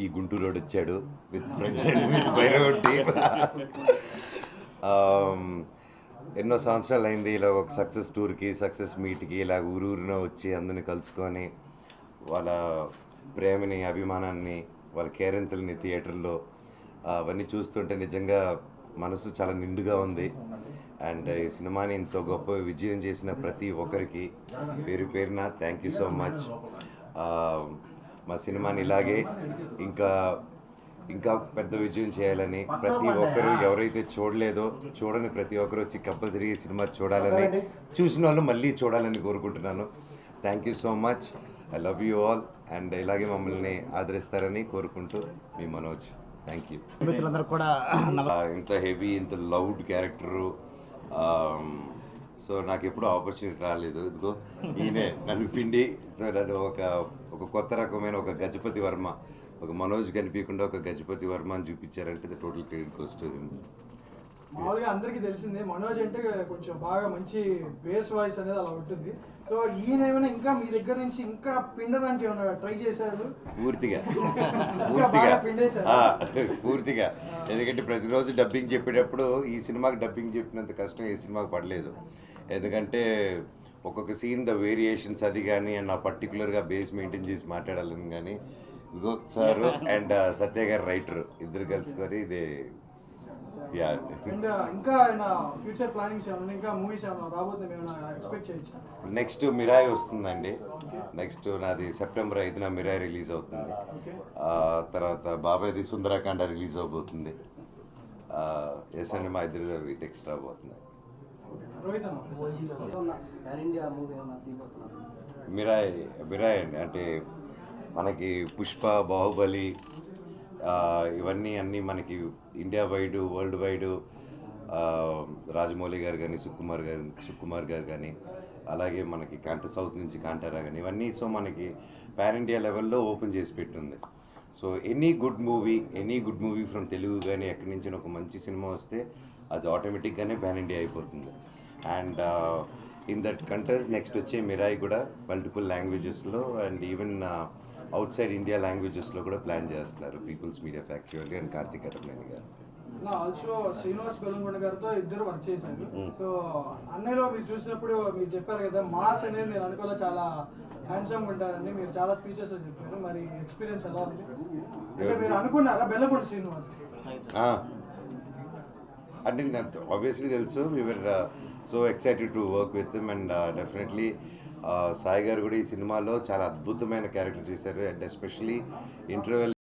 ఈ గుంటూరు రోడ్ వచ్చాడు with friends and with Bhairav team. ఎన్నో సంవత్సరాలు అయింది ఇలా ఒక సక్సెస్ టూర్కి, సక్సెస్ మీట్కి ఇలా ఊరూరిన వచ్చి అందరిని కలుసుకొని వాళ్ళ ప్రేమని, అభిమానాన్ని, వాళ్ళ కేరింతల్ని థియేటర్లో అవన్నీ చూస్తుంటే నిజంగా మనసు చాలా నిండుగా ఉంది. అండ్ ఈ సినిమాని ఇంత గొప్ప విజయం చేసిన ప్రతి ఒక్కరికి పేరు పేరున థ్యాంక్ యూ సో మచ్. మా సినిమాని ఇలాగే ఇంకా ఇంకా పెద్ద విజయం చేయాలని ప్రతి ఒక్కరు ఎవరైతే చూడలేదో చూడని ప్రతి ఒక్కరు వచ్చి కంపల్సరీ ఈ సినిమా చూడాలని, చూసిన వాళ్ళు మళ్ళీ చూడాలని కోరుకుంటున్నాను. Thank you so much. I love you all and ఇలాగే మమ్మల్ని ఆదరిస్తారని కోరుకుంటూ మీ మనోజ్. Thank you. మిత్రులందరూ కూడా ఇంత హెవీ, ఇంత లౌడ్ క్యారెక్టరు, సో నాకు ఎప్పుడూ ఆపర్చునిటీ రాలేదు. ఇదిగో ఈయనే నన్ను పిండి, సో నన్ను ఒక కొత్త రకమైన ఒక గజపతి వర్మ, ఒక మనోజ్ కనిపించకుండా ఒక గజపతి వర్మ అని చూపించారంటే the total credit goes to him. మామూలుగా అందరికీ తెలిసిందే మనోజ్ అంటే కొంచెం బాగా మంచి బేస్ వాయిస్ అనేది అలా ఉంటుంది. సో ఈయన ఏమైనా ఇంకా మీ దగ్గర నుంచి ఇంకా పిండడానికి ఏమైనా ట్రై చేశారు? పూర్తిగా పూర్తిగా ఎందుకంటే ప్రతిరోజు డబ్బింగ్ చెప్పేటప్పుడు ఈ సినిమాకి డబ్బింగ్ చెప్పినంత కష్టం ఏ సినిమాకి పడలేదు. ఎందుకంటే ఒక్కొక్క సీన్ ద వేరియేషన్స్ అది కానీ అండ్ ఆ పర్టికులర్గా బేస్ మెయింటైన్ చేసి మాట్లాడాలని కానీ ఇగో సార్ అండ్ సత్య గారు రైటర్ ఇద్దరు కలుసుకొని ఇది ఇంకా ఫ్యూచర్ ప్లానింగ్స్ ఏమైనా, ఇంకా మూవీస్ ఏమైనా రాబోతుంది, ఏమైనా ఎక్స్పెక్ట్ చేయొచ్చు? నెక్స్ట్ మిరాయి వస్తుందండి. నెక్స్ట్ నాది సెప్టెంబర్ 5న మిరాయి రిలీజ్ అవుతుంది. తర్వాత బాబాయ్ది సుందరకాండ రిలీజ్ అవబోతుంది. ఎస్ అండి, మా ఇద్దరు టెక్స్ట్ రాబోతుంది. మిరాయి అండి అంటే మనకి పుష్ప, బాహుబలి ఇవన్నీ అన్నీ మనకి India wide, world wide, Rajamouli గారు కానీ, సుకుమార్ గారు కానీ, అలాగే మనకి సౌత్ నుంచి కాంటారా కానీ ఇవన్నీ సో మనకి పాన్ ఇండియా లెవెల్లో ఓపెన్ చేసి పెట్టింది. So any good movie from Telugu కానీ ఎక్కడి నుంచి ఒక మంచి సినిమా వస్తే అది ఆటోమేటిక్గానే పాన్ ఇండియా అయిపోతుంది. And in that countries next వచ్చే మిరాయి కూడా మల్టిపుల్ లాంగ్వేజెస్లో and even outside India లాంగ్వేజెస్లో కూడా ప్లాన్ చేస్తున్నారు people's media factually and Karthik Atarneni garu. Also Srinivas Bellamkonda గారితో ఇద్దరు వర్క్ చేశారు. సో అన్నయ్యలో మీరు చూసినప్పుడు మీరు చెప్పారు కదా మాస్ అనేది నేను అనుకోలే, చాలా హ్యాండ్సమ్ ఉంటారని మీరు చాలా స్పీచెస్ లో చెప్పారు. మరి ఎక్స్పీరియన్స్ ఎలా ఉంది? అంటే మీరు అనుకున్నారా బెల్లంకొండ శ్రీనివాస్? అంటే నాకు ఆబ్వియస్లీ తెలుసు. We were so excited to work with him and definitely Sai గారు కూడా ఈ సినిమాలో చాలా అద్భుతమైన క్యారెక్టర్ చేశారు. And especially interval